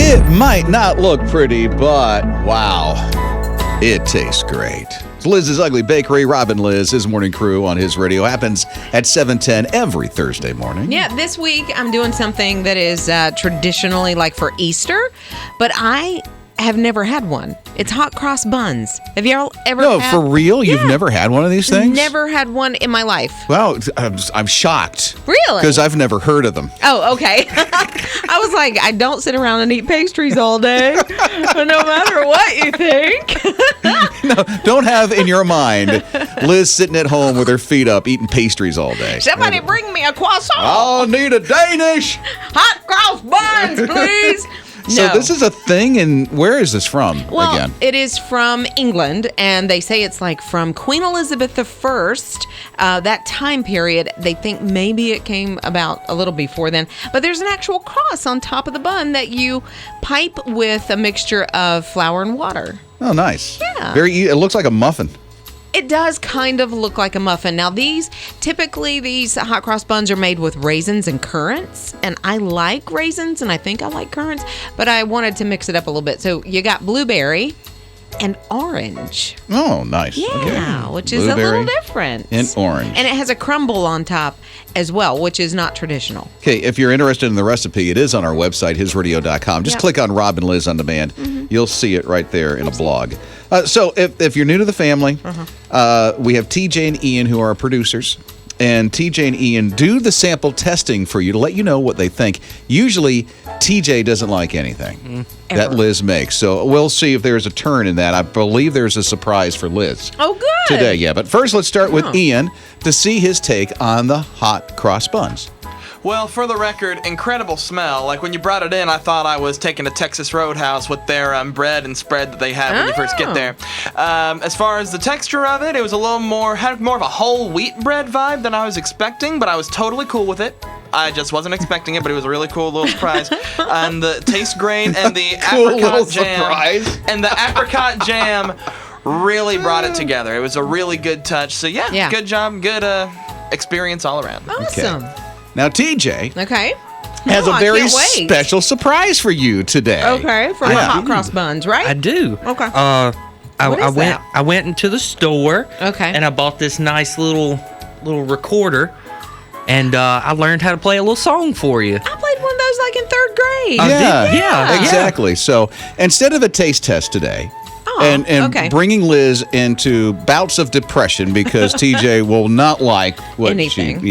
It might not look pretty, but wow, it tastes great. It's Lizz's Ugly Bakery. Robin Lizz, his morning crew on his radio happens at 7:10 every Thursday morning. Yeah, this week I'm doing something that is traditionally like for Easter, but I have never had one. It's hot cross buns. Have you ever No, had? for real? You've never had one of these things? Never had one in my life. Well, I'm shocked. Really? Because I've never heard of them. Oh, okay. I was like, I don't sit around and eat pastries all day, no matter what you think. No, don't have in your mind Liz sitting at home with her feet up eating pastries all day. Somebody bring me a croissant. I'll need a Danish. Hot cross buns, please. So this is a thing, and where is this from again? It is from England, and they say it's like from Queen Elizabeth I, that time period. They think maybe it came about a little before then, but there's an actual cross on top of the bun that you pipe with a mixture of flour and water. Oh, nice. Yeah. It looks like a muffin. It does kind of look like a muffin. Now, these hot cross buns are made with raisins and currants, and I like raisins, and I think I like currants, but I wanted to mix it up a little bit. So you got blueberry and orange. Oh, nice. Yeah, okay. which is a little different. And orange. And it has a crumble on top as well, which is not traditional. Okay, if you're interested in the recipe, it is on our website, hisradio.com. Just click on Robin Lizz on Demand. Mm-hmm. You'll see it right there in a blog. So if you're new to the family, we have TJ and Ian, who are our producers. And TJ and Ian do the sample testing for you to let you know what they think. Usually, TJ doesn't like anything that Liz makes. So we'll see if there's a turn in that. I believe there's a surprise for Liz. Oh, good. Today, yeah. But first, let's start with Ian to see his take on the hot cross buns. Well, for the record, incredible smell. Like when you brought it in, I thought I was taking a Texas Roadhouse with their bread and spread that they have when you first get there. As far as the texture of it, it was had more of a whole wheat bread vibe than I was expecting, but I was totally cool with it. I just wasn't expecting it, but it was a really cool little surprise. And the tastes great, and the apricot jam. Surprise. And the apricot jam really brought it together. It was a really good touch. So yeah. Good job, good experience all around. Awesome. Okay. Now, TJ has a I very can't wait. special surprise for you today. Okay, for the hot cross buns, right? I do. Okay. I went into the store. Okay. And I bought this nice little recorder, and I learned how to play a little song for you. I played one of those like in third grade. Yeah, exactly. So instead of a taste test today, and bringing Liz into bouts of depression because TJ will not like what anything.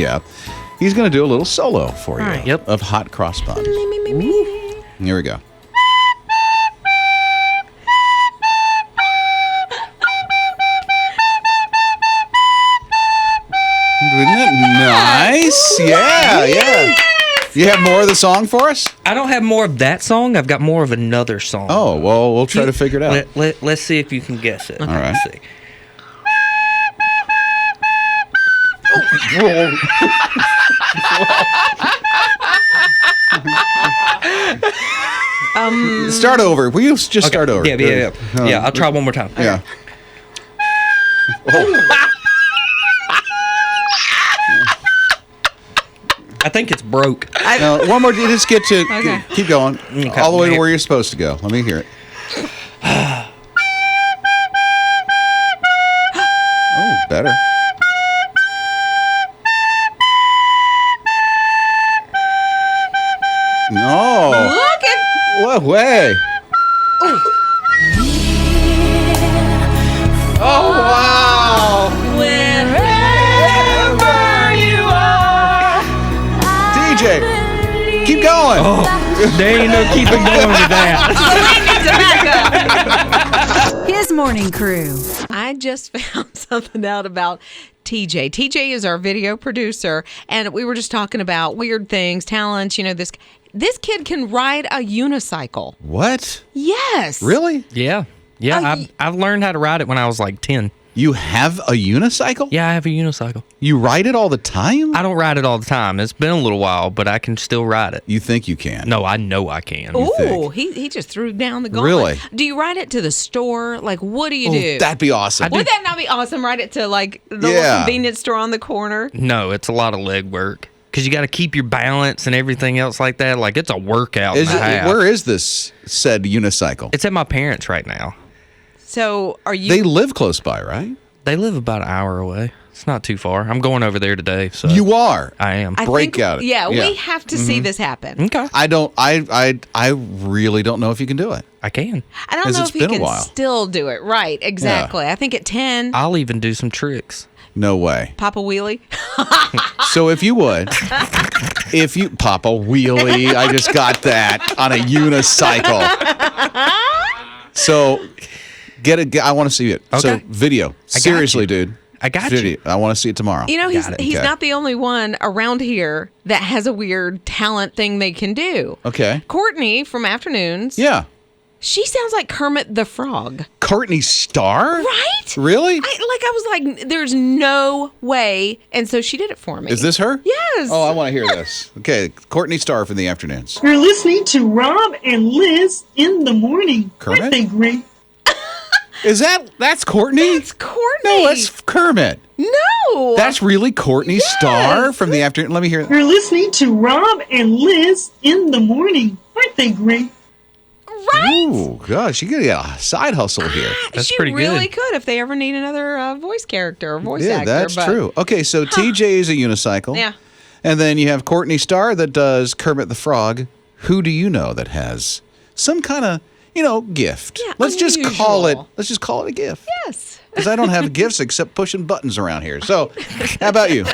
He's going to do a little solo for you Yep. of hot cross buns. Here we go. Isn't that nice? Yeah. You have more of the song for us? I don't have more of that song. I've got more of another song. Oh, well, we'll try to figure it out. Let's see if you can guess it. All right. Let's see. Start over. Will you just start over? Yeah. I'll try one more time. Yeah. Oh. I think it's broke. One more. Just get to keep going all the way to where you're supposed to go. Let me hear it. Oh, better. No. Look at What way? Oh, wow. wherever you are. DJ, keep going. There ain't no keeping going with that. His morning crew. I just found something out about TJ. TJ is our video producer, and we were just talking about weird things, talents. You know, this kid can ride a unicycle. What? Yes. Really? Yeah. I've learned how to ride it when I was like 10. You have a unicycle? Yeah, I have a unicycle. You ride it all the time? I don't ride it all the time. It's been a little while, but I can still ride it. You think you can? No, I know I can. Ooh, he just threw down the gauntlet. Really? Do you ride it to the store? Like, what do you do? That'd be awesome. Would that not be awesome? Ride it to like the little convenience store on the corner? No, it's a lot of leg work. because you got to keep your balance and everything else like that. Like, it's a workout. Where is this said unicycle? It's at my parents' right now. So are you? They live close by, right? They live about an hour away. It's not too far. I'm going over there today. So You are. I am. Break out. Yeah, we have to see this happen. Okay. I really don't know if you can do it. I can. I don't know if you can still do it. Right, exactly. I think at 10. I'll even do some tricks. No way. Pop a wheelie. So if you would, pop a wheelie, I just got that on a unicycle. So I want to see it. Okay. So video. Seriously, dude. I got video. I want to see it tomorrow. You know, he's not the only one around here that has a weird talent thing they can do. Okay. Courtney from Afternoons. Yeah. She sounds like Kermit the Frog. Courtney Starr? Right? Really? I was like, there's no way. And so she did it for me. Is this her? Yes. Oh, I want to hear this. Okay, Courtney Starr from the Afternoons. You're listening to Rob and Liz in the morning. Kermit? Aren't they great? That's Courtney? That's Courtney. No, that's Kermit. No. That's really Courtney Starr from the Afternoon. Let me hear that. You're listening to Rob and Liz in the morning. Aren't they great? Right? Ooh, gosh, you got a side hustle here. That's she pretty good. really could if they ever need another voice character or voice actor. Yeah, that's true. Okay, so TJ is a unicycle. Yeah. And then you have Courtney Starr that does Kermit the Frog. Who do you know that has some kind of, gift? Yeah, Let's just call unusual. it a gift. Yes. Because I don't have gifts except pushing buttons around here. So, how about you?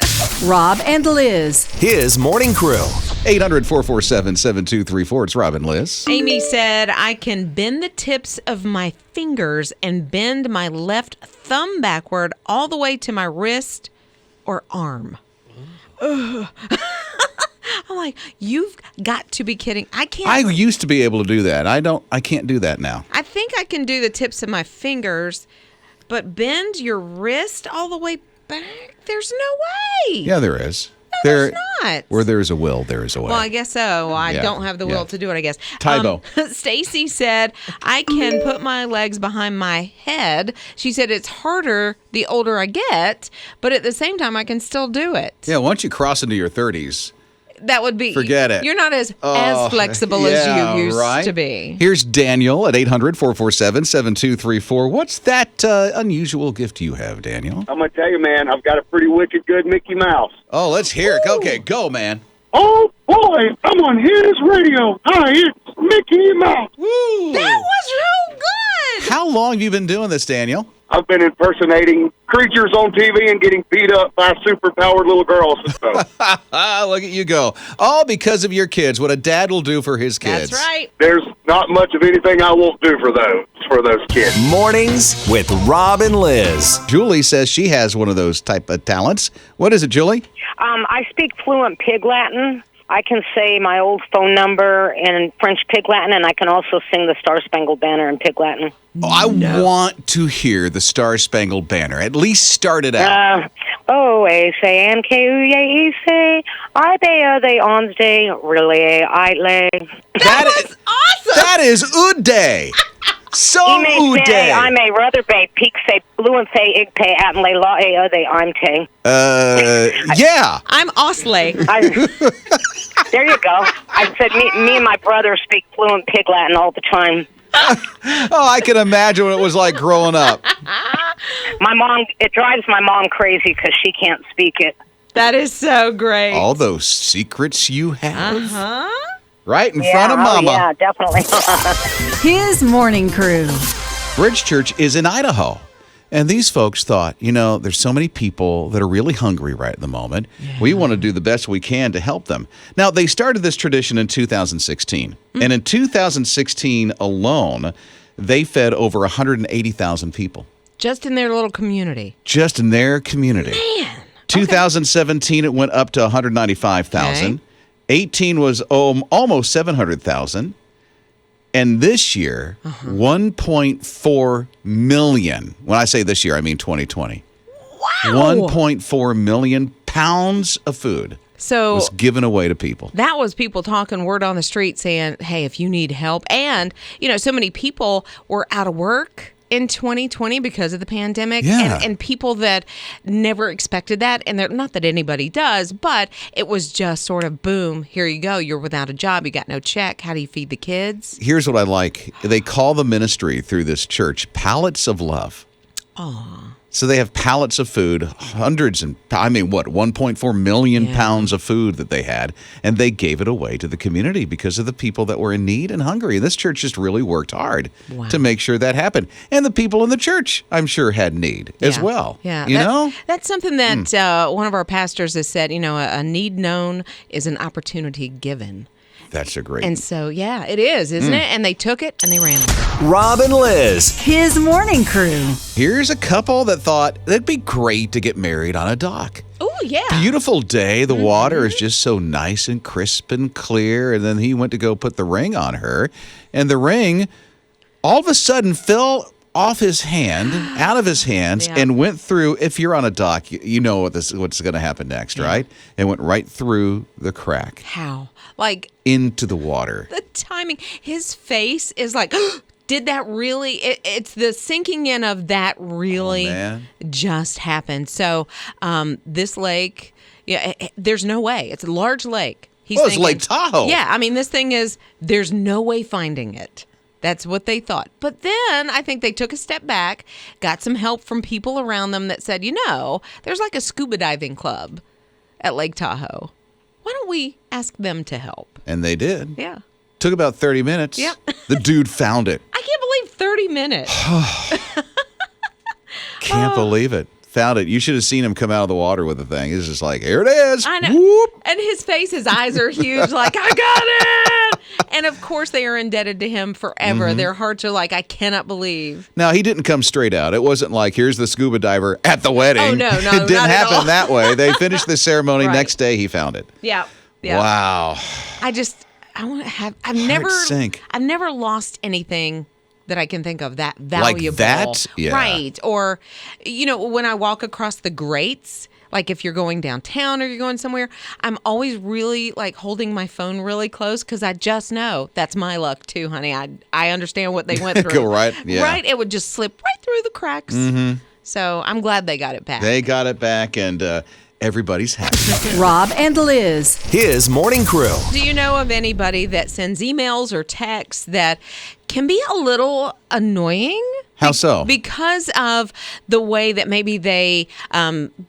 Rob and Liz. His morning crew. 800-447-7234. It's Rob and Liz. Amy said, I can bend the tips of my fingers and bend my left thumb backward all the way to my wrist or arm. Ugh. I'm like, you've got to be kidding. I can't. I used to be able to do that. I can't do that now. I think I can do the tips of my fingers, but bend your wrist all the way back? There's no way. Yeah, there is. No, there's not. Where there is a will, there is a way. Well, I guess so. I Yeah, don't have the will yeah. to do it, I guess. Tybo. Stacy said, I can put my legs behind my head. She said it's harder the older I get, but at the same time, I can still do it. Yeah, once you cross into your 30s, That would be. forget it. You're not as flexible as you used to be. Here's Daniel at 800-447-7234. What's that unusual gift you have, Daniel? I'm going to tell you, man, I've got a pretty wicked good Mickey Mouse. Oh, let's hear it. Okay, go, man. Oh, boy, I'm on his radio. Hi, it's Mickey Mouse. Woo! That was real good. How long have you been doing this, Daniel? I've been impersonating creatures on TV and getting beat up by superpowered little girls. So. Look at you go. All because of your kids. What a dad will do for his kids. That's right. There's not much of anything I won't do for those kids. Mornings with Rob and Liz. Julie says she has one of those type of talents. What is it, Julie? I speak fluent Pig Latin. I can say my old phone number in French Pig Latin, and I can also sing the Star Spangled Banner in Pig Latin. Oh, I want to hear the Star Spangled Banner. At least start it out. O-A-C-N-K-U-Y-E-C, I-B-O-D ons-day, really, I-lay. That is awesome. That is Uday. So I may say, Uday. I may rather be peak say, fluent say, ig pay, at and lay law, a-o-day, I'm tay. Yeah. I'm Osley. There you go. I said me and my brother speak fluent Pig Latin all the time. Oh, I can imagine what it was like growing up. It drives my mom crazy because she can't speak it. That is so great. All those secrets you have. Uh-huh. Right in front of Mama. Yeah, definitely. His morning crew. Bridge Church is in Idaho. And these folks thought, there's so many people that are really hungry right at the moment. Yeah. We want to do the best we can to help them. Now, they started this tradition in 2016. Mm-hmm. And in 2016 alone, they fed over 180,000 people. Just in their little community. Just in their community. Man. 2017, it went up to 195,000. Okay. 18 was almost 700,000. And this year, 1.4 million. When I say this year, I mean 2020. Wow. 1.4 million pounds of food was given away to people. That was people talking word on the street saying, hey, if you need help. And, so many people were out of work. in 2020 because of the pandemic, Yeah. and people that never expected that, and not that anybody does, but it was just sort of boom, here you go, you're without a job, you got no check, how do you feed the kids? Here's what I like. They call the ministry through this church Pallets of Love. So they have pallets of food, hundreds and, 1.4 million pounds of food that they had, and they gave it away to the community because of the people that were in need and hungry. This church just really worked hard to make sure that happened. And the people in the church, I'm sure, had need as well. Yeah. You know? That's something that one of our pastors has said, a need known is an opportunity given. That's a great. And so, yeah, it is, isn't it? And they took it and they ran with it. Rob and Liz. His morning crew. Here's a couple that thought it'd be great to get married on a dock. Oh, yeah. Beautiful day. The water is just so nice and crisp and clear. And then he went to go put the ring on her. And the ring all of a sudden fell off his hand, out of his hands, and went through. If you're on a dock, you know what's going to happen next, right? It went right through the crack. How? Like, into the water. the timing. His face is like, did that really? It's the sinking in of that really just happened. So this lake, there's no way. It's a large lake. It's Lake Tahoe. Yeah, this thing is, there's no way finding it. That's what they thought. But then I think they took a step back, got some help from people around them that said, there's like a scuba diving club at Lake Tahoe. Why don't we ask them to help? And they did. Yeah. Took about 30 minutes. Yep. The dude found it. I can't believe 30 minutes. Can't believe it. Found it. You should have seen him come out of the water with the thing. He's just like, here it is. I know. Whoop. And his face, his eyes are huge, like, I got it. And of course, they are indebted to him forever. Their hearts are like, I cannot believe. Now, he didn't come straight out. It wasn't like, here's the scuba diver at the wedding. Oh, no, it didn't not at all. happen that way. They finished the ceremony. Right. Next day, he found it. Yeah. Wow. I want to have, I've never lost anything that I can think of that valuable. Like that? Yeah. Right. Or, when I walk across the grates, like if you're going downtown or you're going somewhere, I'm always really like holding my phone really close because I just know that's my luck too, honey. I understand what they went through. Go right. Yeah. Right. It would just slip right through the cracks. So I'm glad they got it back. They got it back, and everybody's happy. Rob and Liz. His morning crew. Do you know of anybody that sends emails or texts that can be a little annoying? How so? Because of the way that maybe they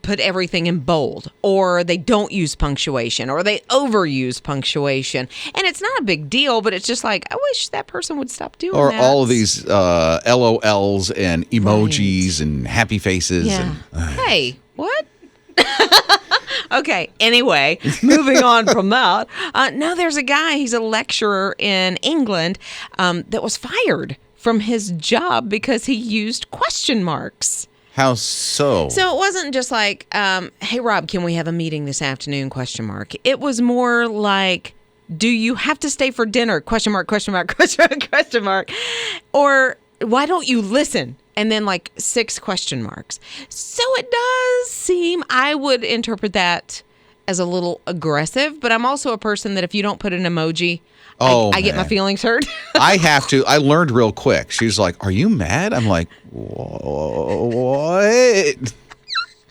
put everything in bold, or they don't use punctuation, or they overuse punctuation. And it's not a big deal, but it's just like, I wish that person would stop doing Or that. all of these LOLs and emojis and happy faces. Yeah. And, Hey, what? Okay, anyway, moving on from that. Now there's a guy, he's a lecturer in England that was fired from his job because he used question marks. How so? So it wasn't just like, hey, Rob, can we have a meeting this afternoon, question mark. It was more like, do you have to stay for dinner, question mark, question mark, question mark, question mark. Or why don't you listen? And then like 6 question marks. So it does seem, I would interpret that as a little aggressive, but I'm also a person that if you don't put an emoji, I get my feelings hurt. I have to. I learned real quick. She's like, are you mad? I'm like, what?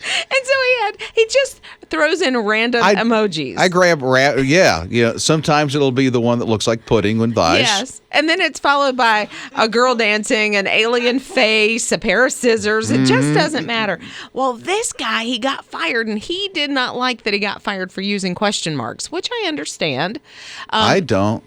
And so he just throws in random emojis. I grab, sometimes it'll be the one that looks like pudding when buys. Yes. And then it's followed by a girl dancing, an alien face, a pair of scissors. It just doesn't matter. Well, this guy, he got fired, and he did not like that he got fired for using question marks, which I understand. I don't.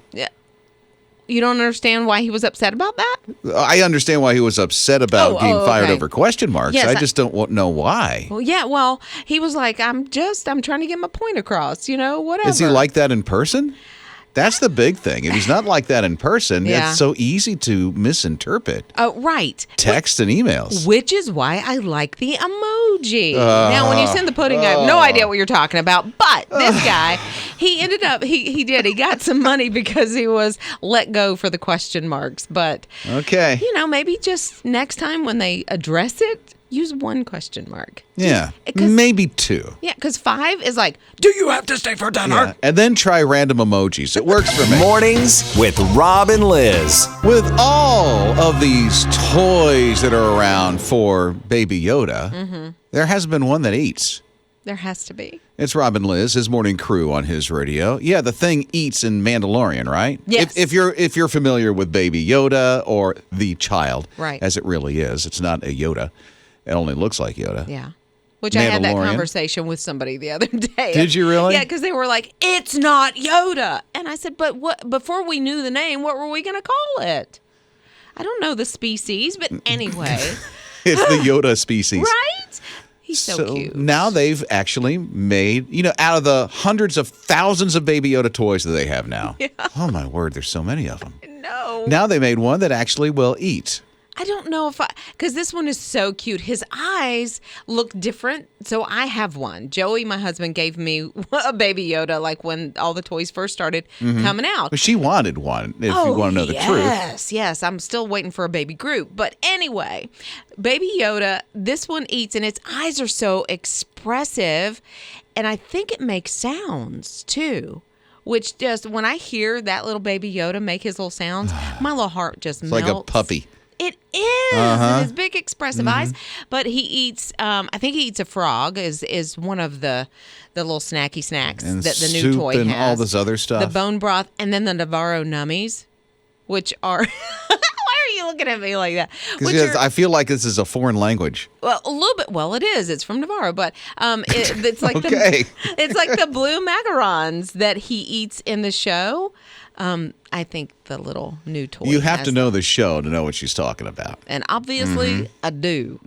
You don't understand why he was upset about that? I understand why he was upset about getting fired okay. over question marks. Yes, I just don't know why. Well, he was like, I'm trying to get my point across, whatever. Is he like that in person? That's the big thing. If he's not like that in person, it's so easy to misinterpret. Right. Text and emails. Which is why I like the emoji. Now, when you send the pudding, I have no idea what you're talking about. But this guy, he ended up, he got some money because he was let go for the question marks. But, okay. maybe just next time when they address it, use one question mark. Yeah, 'Cause- maybe 2. Yeah, because 5 is like, do you have to stay for dinner? Yeah. And then try random emojis. It works for me. Mornings with Rob and Liz. With all of these toys that are around for Baby Yoda, there hasn't been one that eats. There has to be. It's Rob and Liz, his morning crew on his radio. Yeah, the thing eats in Mandalorian, right? Yes. If you're familiar with Baby Yoda or the child, Right. as it really is, it's not a Yoda. It only looks like Yoda. Yeah. Which I had that Mandalorian. conversation with somebody the other day. Did you really? Yeah, because they were like, it's not Yoda. And I said, but what? Before we knew the name, what were we going to call it? I don't know the species, but anyway. It's the Yoda species. Right? He's so cute. Now they've actually made, out of the hundreds of thousands of Baby Yoda toys that they have now. Yeah. Oh, my word, there's so many of them. No. Now they made one that actually will eat. I don't know because this one is so cute. His eyes look different. So I have one. Joey, my husband, gave me a Baby Yoda like when all the toys first started coming out. But she wanted one, if you want to know the truth. Yes. I'm still waiting for a baby Groot. But anyway, Baby Yoda, this one eats and its eyes are so expressive. And I think it makes sounds too. Which just, when I hear that little Baby Yoda make his little sounds, my little heart just melts. Like a puppy. It is. And his big expressive eyes. But he eats, I think he eats a frog is one of the little snacky snacks And that the new soup toy and has. all this other stuff. The bone broth and then the Navarro nummies, which are... Why are you looking at me like that? Because I feel like this is a foreign language. Well, a little bit. Well, it is. It's from Navarro, but it's like Okay. it's like the blue macarons that he eats in the show. I think the little new toy. You have has to know them. the show to know what she's talking about. And obviously, I do.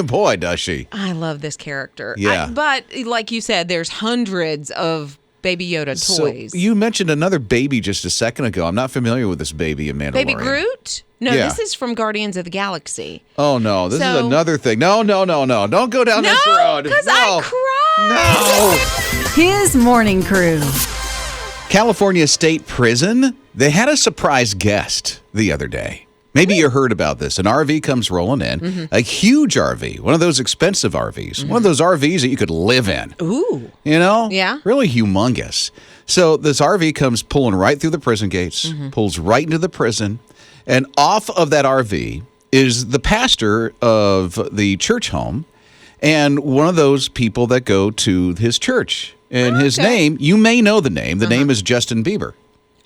Boy, does she. I love this character. Yeah. But like you said, there's hundreds of Baby Yoda toys. So you mentioned another baby just a second ago. I'm not familiar with this baby in Mandalorian. Baby Groot? No, Yeah. this is from Guardians of the Galaxy. Oh, no. This is So- another thing. No. Don't go down this road. because No. I cried. No. His morning crew. California State Prison, they had a surprise guest the other day. Maybe you heard about this. An RV comes rolling in, a huge RV, one of those expensive RVs, one of those RVs that you could live in. Ooh. Yeah. Really humongous. So this RV comes pulling right through the prison gates, pulls right into the prison, and off of that RV is the pastor of the church home and one of those people that go to his church. And his name, you may know the name. The name is Justin Bieber.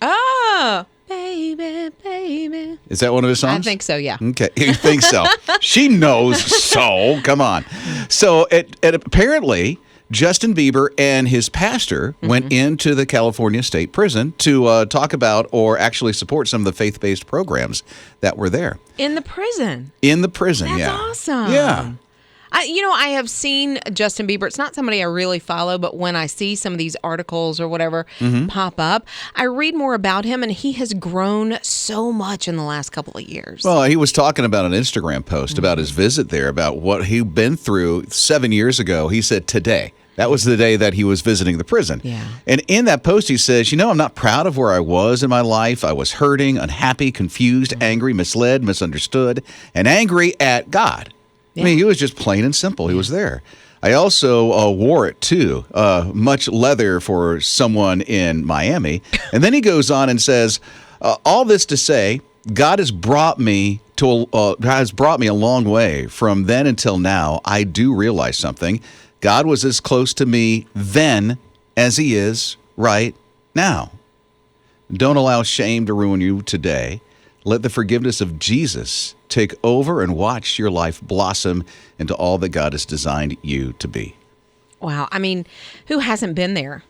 Oh, baby, baby. Is that one of his songs? I think so, yeah. Okay, you think so. She knows, so come on. So it apparently, Justin Bieber and his pastor went into the California State Prison to talk about or actually support some of the faith-based programs that were there. In the prison. In the prison, That's yeah. awesome. Yeah. I have seen Justin Bieber. It's not somebody I really follow, but when I see some of these articles or whatever pop up, I read more about him, and he has grown so much in the last couple of years. Well, he was talking about an Instagram post about his visit there, about what he'd been through 7 years ago. He said today. That was the day that he was visiting the prison. Yeah. And in that post, he says, I'm not proud of where I was in my life. I was hurting, unhappy, confused, angry, misled, misunderstood, and angry at God. I mean, he was just plain and simple. He was there. I also wore it, too. Much leather for someone in Miami. And then he goes on and says, all this to say, God has brought me a long way from then until now. I do realize something. God was as close to me then as he is right now. Don't allow shame to ruin you today. Let the forgiveness of Jesus take over and watch your life blossom into all that God has designed you to be. Wow. I mean, who hasn't been there?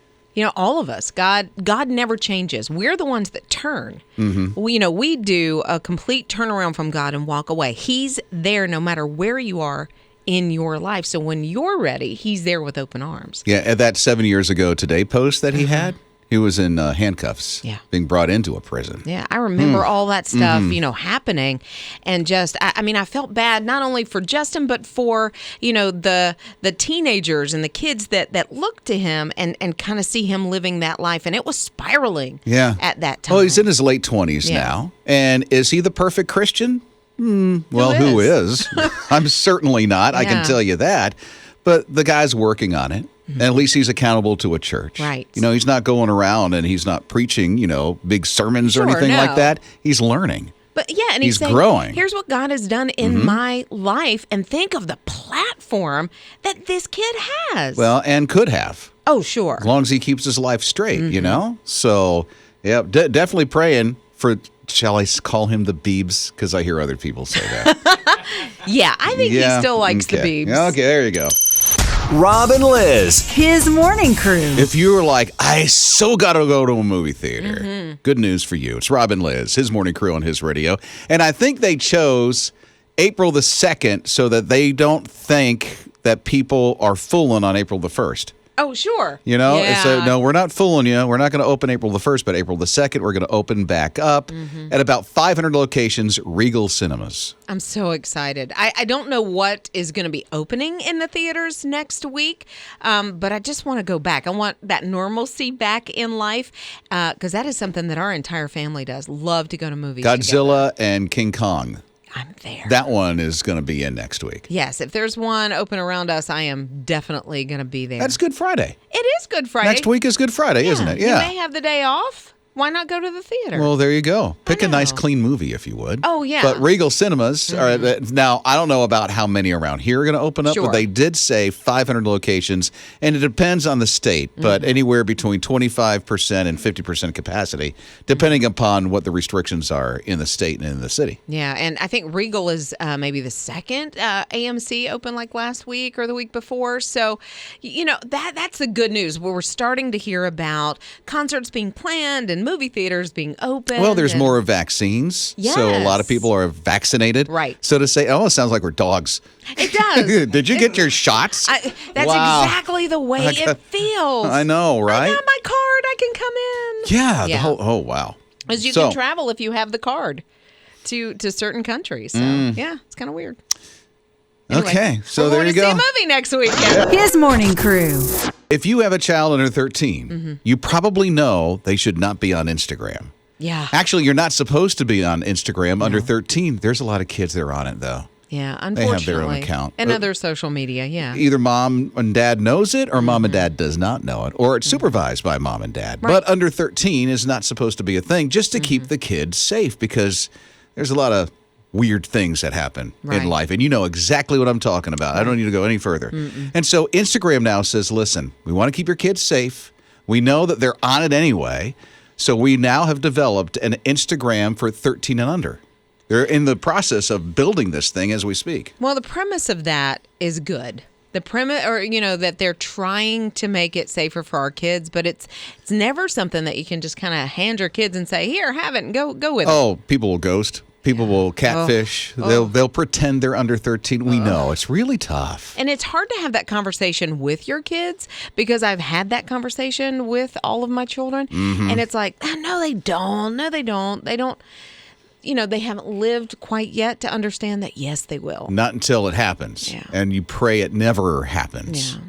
All of us. God never changes. We're the ones that turn. We do a complete turnaround from God and walk away. He's there no matter where you are in your life. So when you're ready, he's there with open arms. Yeah, at that 7 years ago today post that he had, he was in handcuffs, being brought into a prison. Yeah, I remember all that stuff, happening. And just, I felt bad not only for Justin, but for, the teenagers and the kids that look to him and kind of see him living that life. And it was spiraling at that time. Well, he's in his late 20s now. And is he the perfect Christian? Well, who is? I'm certainly not. I can Yeah. tell you that. But the guy's working on it. And at least he's accountable to a church. Right. He's not going around and he's not preaching, big sermons or Sure, anything like no. that. He's learning. But yeah, and He's he's saying, growing. here's what God has done in my life, and think of the platform that this kid has. Well, and could have. Oh, sure. As long as he keeps his life straight, So, yeah, definitely praying for, shall I call him the Beebs? Because I hear other people say that. Yeah, I think he still likes the okay. Beebs. Okay, there you go. Rob and Liz. His morning crew. If you were like, I so got to go to a movie theater, good news for you. It's Rob and Liz, his morning crew on his radio. And I think they chose April the 2nd so that they don't think that people are fooling on April the 1st. Oh, sure. It's no, we're not fooling you. We're not going to open April the 1st, but April the 2nd, we're going to open back up at about 500 locations, Regal Cinemas. I'm so excited. I don't know what is going to be opening in the theaters next week, but I just want to go back. I want that normalcy back in life because that is something that our entire family does. Love to go to movies Godzilla together. and King Kong. I'm there. That one is going to be in next week. Yes, if there's one open around us, I am definitely going to be there. That's Good Friday. It is Good Friday. Next week is Good Friday, isn't it? Yeah. You may have the day off. Why not go to the theater? Well, there you go. Pick a nice, know. clean movie if you would. Oh, yeah. But Regal Cinemas, are now, I don't know about how many around here are going to open up, Sure. but they did say 500 locations, and it depends on the state, but anywhere between 25% and 50% capacity, depending upon what the restrictions are in the state and in the city. Yeah, and I think Regal is maybe the second AMC open like last week or the week before. So, that's the good news. We're starting to hear about concerts being planned and movie theaters being open. Well, there's more vaccines, so a lot of Yes. people are vaccinated. Right. So to say, it sounds like we're dogs. It does. Did you get your shots? That's Wow. exactly the way it feels. I know, right? I got my card. I can come in. Yeah. Yeah. Oh, wow. Because you So- can travel if you have the card to certain countries. So, yeah, it's kind of weird. Anyway, Okay, so we're there going you to go. see a movie next weekend. His morning crew. If you have a child under 13, you probably know they should not be on Instagram. Yeah. Actually, you're not supposed to be on Instagram under 13. There's a lot of kids that are on it, though. Yeah, They unfortunately. have their own account. And other social media, yeah. Either mom and dad knows it or mom and dad does not know it, or it's supervised by mom and dad. Right. But under 13 is not supposed to be a thing, just to keep the kids safe, because there's a lot of weird things that happen Right. in life. And you know exactly what I'm talking about. I don't need to go any further. And so Instagram now says, listen, we want to keep your kids safe. We know that they're on it anyway. So we now have developed an Instagram for 13 and under. They're in the process of building this thing as we speak. Well, the premise of that is good. The premise, or that they're trying to make it safer for our kids, but it's never something that you can just kind of hand your kids and say, "Here, have it, and go with it." Oh, people will ghost. People will catfish. They'll pretend they're under 13. We know it's really tough. And it's hard to have that conversation with your kids because I've had that conversation with all of my children, and it's like, oh, no, they don't. No, they don't. They don't. They haven't lived quite yet to understand that, yes, they will. Not until it happens. Yeah. And you pray it never happens. Yeah.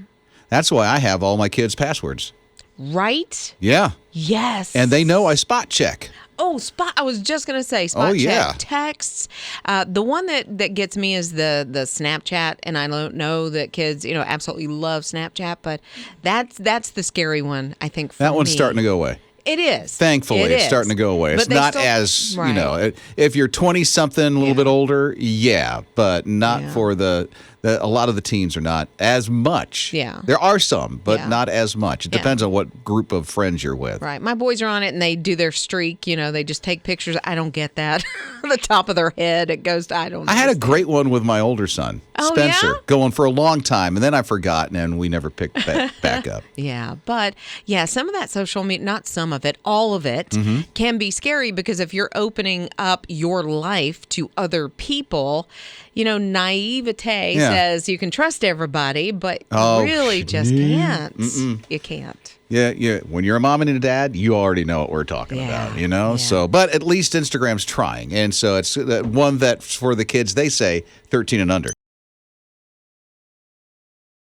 That's why I have all my kids' passwords. Right? Yeah. Yes. And they know I spot check. Oh, I was just going to say spot yeah. check texts. The one that gets me is the Snapchat, and I don't know that kids, absolutely love Snapchat, but that's the scary one, I think, for That one's me. starting to go away. It is. Thankfully, It it's is. starting to go away. But It's they not still- as, Right. if you're 20-something, a little bit older, yeah, but not Yeah. for a lot of the teens are not as much. Yeah. There are some, but Yeah. not as much. It Yeah. depends on what group of friends you're with. Right. My boys are on it, and they do their streak. They just take pictures. I don't get that. The top of their head, it goes to, I don't know. I had a great one with my older son, Oh, Spencer, yeah? going for a long time, and then I've forgotten, and we never picked that back up. Yeah, but some of that social media, not some of it, all of it can be scary because if you're opening up your life to other people, naivete Yeah. says you can trust everybody, but Oh, really just can't. You can't. Yeah. When you're a mom and a dad, you already know what we're talking Yeah, about, yeah. So, but at least Instagram's trying. And so it's one that for the kids, they say 13 and under.